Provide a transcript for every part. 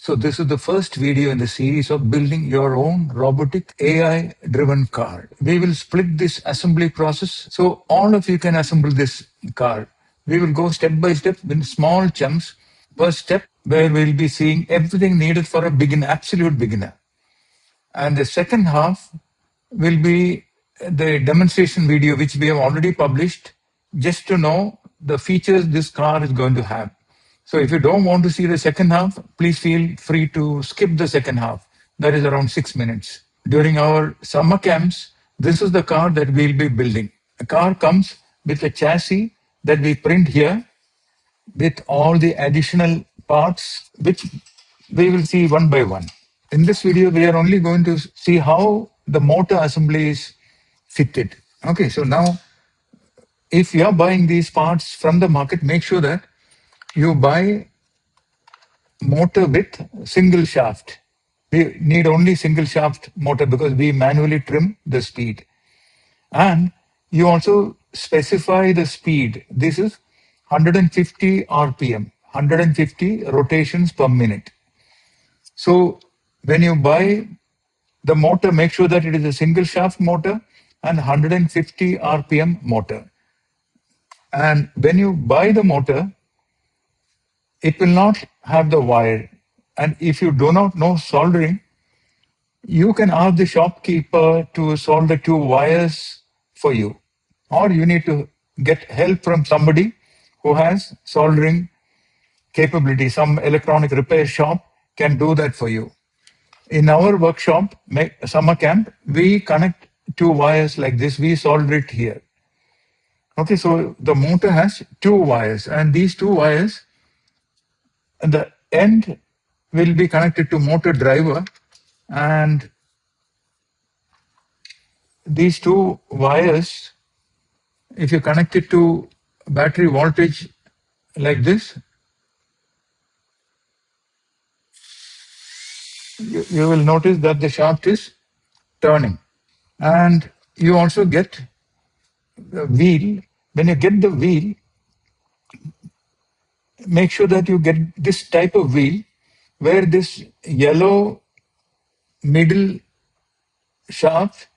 So this is the first video in the series of building your own robotic AI-driven car. We will split this assembly process so all of you can assemble this car. We will go step by step in small chunks per step where we'll be seeing everything needed for a beginner, absolute beginner. And the second half will be the demonstration video, which we have already published, just to know the features this car is going to have. So if you don't want to see the second half, please feel free to skip the second half. That is around 6 minutes. During our summer camps, this is the car that we'll be building. The car comes with a chassis that we print here with all the additional parts, which we will see one by one. In this video, we are only going to see how the motor assembly is fitted. Okay, so now if you are buying these parts from the market, make sure that you buy motor with single shaft. We need only single shaft motor because we manually trim the speed. And you also specify the speed. This is 150 RPM, 150 rotations per minute. So when you buy the motor, make sure that it is a single shaft motor and 150 RPM motor. And when you buy the motor, it will not have the wire. And if you do not know soldering, you can ask the shopkeeper to solder 2 wires for you. Or you need to get help from somebody who has soldering capability. Some electronic repair shop can do that for you. In our workshop, summer camp, we connect 2 wires like this. We solder it here. Okay, so the motor has 2 wires, and these 2 wires, the end will be connected to motor driver, and these 2 wires, if you connect it to battery voltage like this, you will notice that the shaft is turning. And you also get the wheel. When you get the wheel, make sure that you get this type of wheel where this yellow middle shaft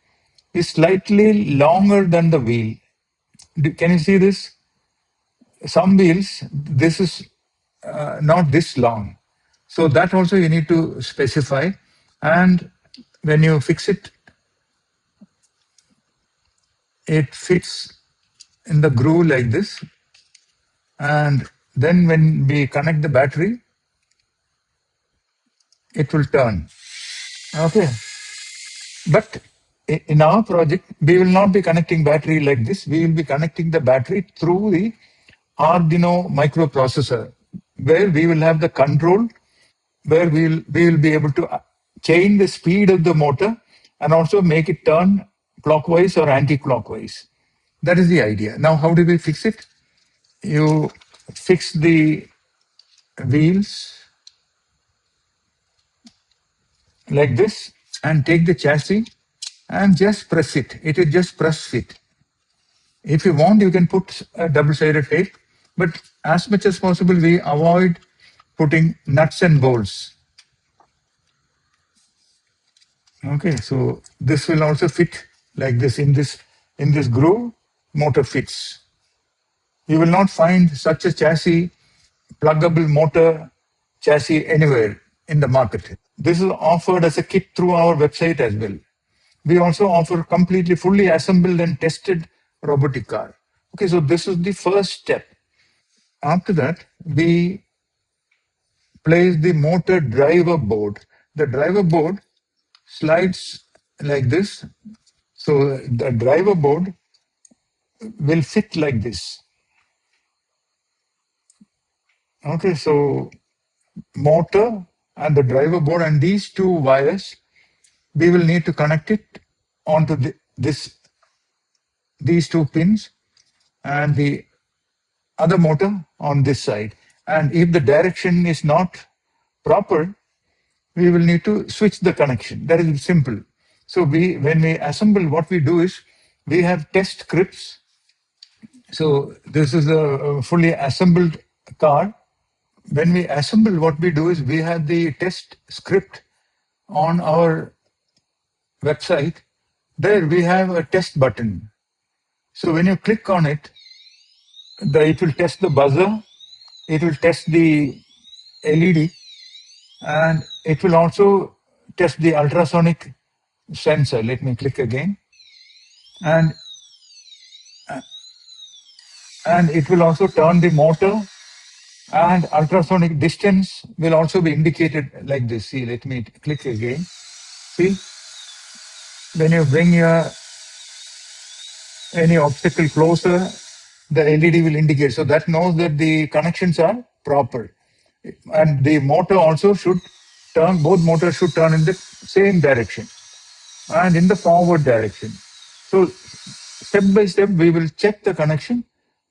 is slightly longer than the wheel. Can you see this? Some wheels, this is not this long. So that also you need to specify. And when you fix it, it fits in the groove like this. And then when we connect the battery, it will turn. Okay. But in our project, we will not be connecting battery like this. We will be connecting the battery through the Arduino microprocessor, where we will have the control, where we will be able to change the speed of the motor and also make it turn clockwise or anti-clockwise. That is the idea. Now, how do we fix it? You fix the wheels like this and take the chassis and just press it. It will just press fit. If you want, you can put a double-sided tape, but as much as possible, we avoid putting nuts and bolts. Okay, so this will also fit like this in this groove. Motor fits. You will not find such a chassis, pluggable motor chassis anywhere in the market. This is offered as a kit through our website as well. We also offer completely fully assembled and tested robotic car. Okay, so this is the first step. After that, we place the motor driver board. The driver board slides like this. So the driver board will fit like this. Okay, so motor and the driver board and these 2 wires, we will need to connect it onto these 2 pins and the other motor on this side. And if the direction is not proper, we will need to switch the connection. That is simple. So when we assemble, what we do is we have test scripts. So this is a fully assembled car when we assemble, what we do is we have the test script on our website. There we have a test button. So when you click on it, it will test the buzzer, it will test the LED, and it will also test the ultrasonic sensor. Let me click again. And it will also turn the motor, and ultrasonic distance will also be indicated like this. See, let me click again. See, when you bring any obstacle closer, the LED will indicate. So that knows that the connections are proper. And the motor also should turn, both motors should turn in the same direction and in the forward direction. So step by step, we will check the connection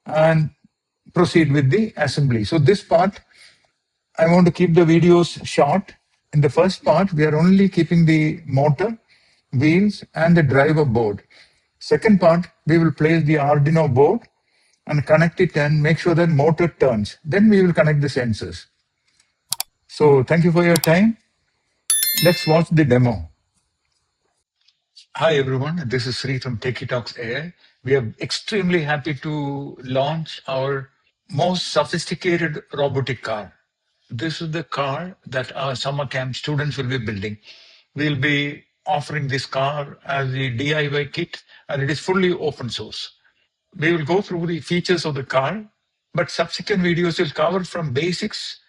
and proceed with the assembly. So this part, I want to keep the videos short. In the first part, we are only keeping the motor, wheels, and the driver board. Second part, we will place the Arduino board and connect it and make sure that motor turns. Then we will connect the sensors. So thank you for your time. Let's watch the demo. Hi everyone, this is Sri from TechieTalksAI. We are extremely happy to launch our most sophisticated robotic car. This is the car that our summer camp students will be building. We'll be offering this car as a DIY kit, and it is fully open source. We will go through the features of the car, but subsequent videos will cover from basics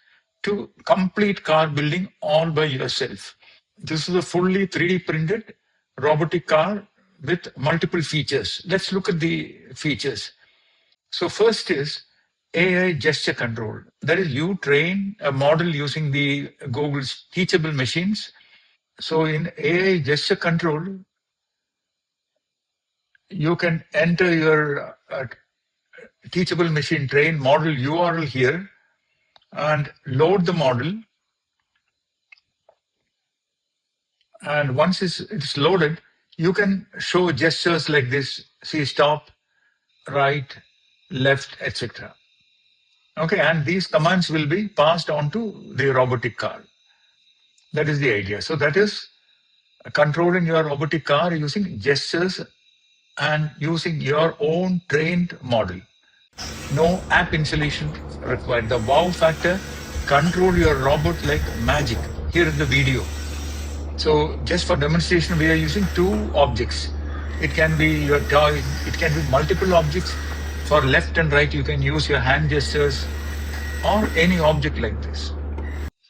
to complete car building all by yourself. This is a fully 3D printed robotic car with multiple features. Let's look at the features. So first is AI gesture control. That is, you train a model using the Google's teachable machines. So in AI gesture control, you can enter your teachable machine train model URL here and load the model. And once it's loaded, you can show gestures like this: see, stop, right, left, etc. Okay, and these commands will be passed on to the robotic car. That is the idea. So that is controlling your robotic car using gestures and using your own trained model. No app installation required. The wow factor: control your robot like magic. Here is the video. So just for demonstration, we are using two objects. It can be your toy, it can be multiple objects. For left and right, you can use your hand gestures or any object like this.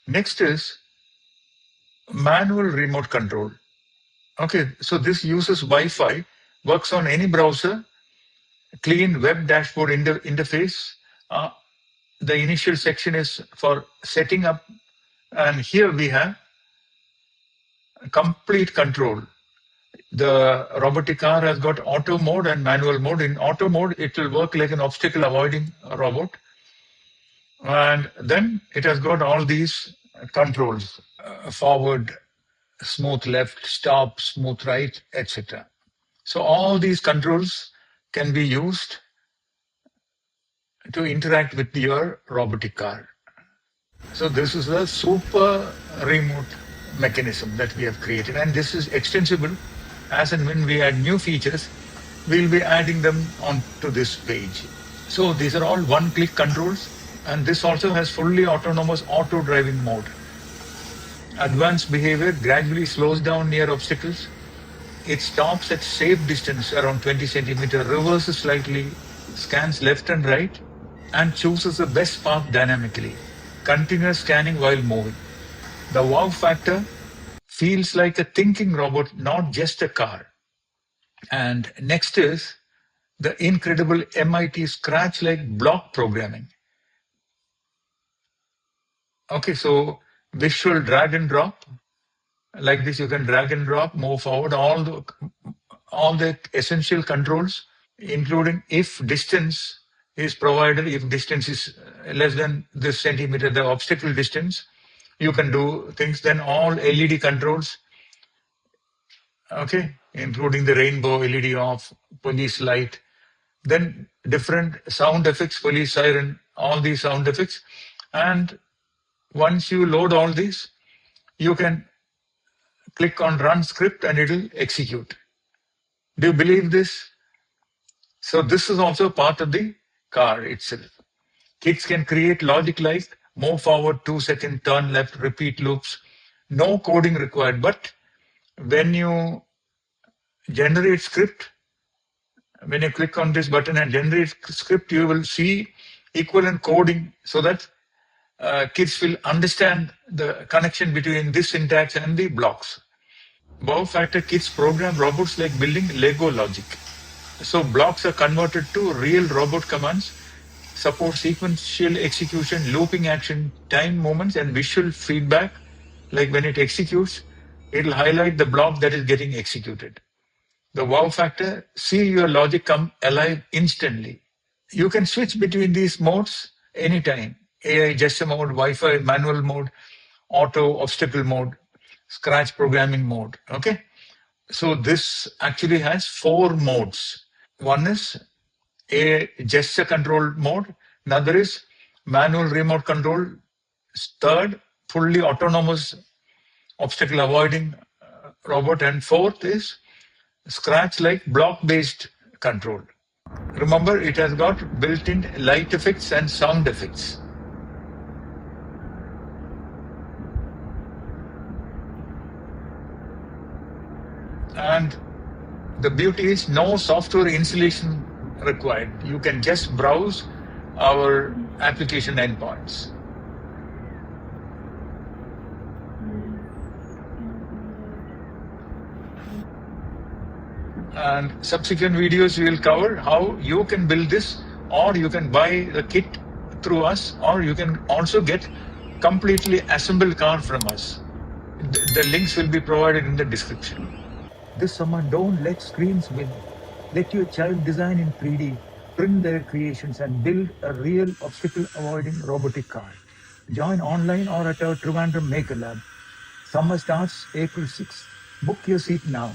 Next is manual remote control. Okay, so this uses Wi-Fi, works on any browser, clean web dashboard interface. The initial section is for setting up, and here we have complete control. The robotic car has got auto mode and manual mode. In auto mode, it will work like an obstacle avoiding robot. And then it has got all these controls: forward, smooth left, stop, smooth right, etc. So all these controls can be used to interact with your robotic car. So this is a super remote mechanism that we have created, and this is extensible. As and when we add new features, we'll be adding them onto this page. So these are all one-click controls, and this also has fully autonomous auto driving mode. Advanced behavior gradually slows down near obstacles. It stops at safe distance around 20 centimeter, reverses slightly, scans left and right, and chooses the best path dynamically. Continuous scanning while moving. The wow factor: feels like a thinking robot, not just a car. And next is the incredible MIT Scratch-like block programming. Okay, so visual drag and drop. Like this, you can drag and drop, move forward, all the essential controls, including if distance is provided, if distance is less than this centimeter, the obstacle distance, you can do things. Then all LED controls, okay, including the rainbow, LED off, police light, then different sound effects, police siren, all these sound effects, and Once you load all these, you can click on run script and it will execute. Do you believe this? So this is also part of the car itself. Kids can create logic like move forward 2 second, turn left, repeat loops. No coding required. But when you generate script, when you click on this button and generate script, you will see equivalent coding so that kids will understand the connection between this syntax and the blocks. Wow factor, kids program robots like building Lego logic. So blocks are converted to real robot commands, support sequential execution, looping action, time movements, and visual feedback. Like when it executes, it'll highlight the block that is getting executed. The wow factor, see your logic come alive instantly. You can switch between these modes anytime. AI gesture mode, Wi-Fi manual mode, auto obstacle mode, scratch programming mode. Okay. So this actually has 4 modes. One is a gesture control mode. Another is manual remote control. Third, fully autonomous obstacle avoiding robot. And fourth is scratch like block based control. Remember, it has got built in light effects and sound effects. And the beauty is no software installation required. You can just browse our application endpoints. And subsequent videos we will cover how you can build this, or you can buy the kit through us, or you can also get completely assembled car from us. The links will be provided in the description. This summer, don't let screens win. Let your child design in 3D, print their creations, and build a real obstacle-avoiding robotic car. Join online or at our Trivandrum Maker Lab. Summer starts April 6th. Book your seat now.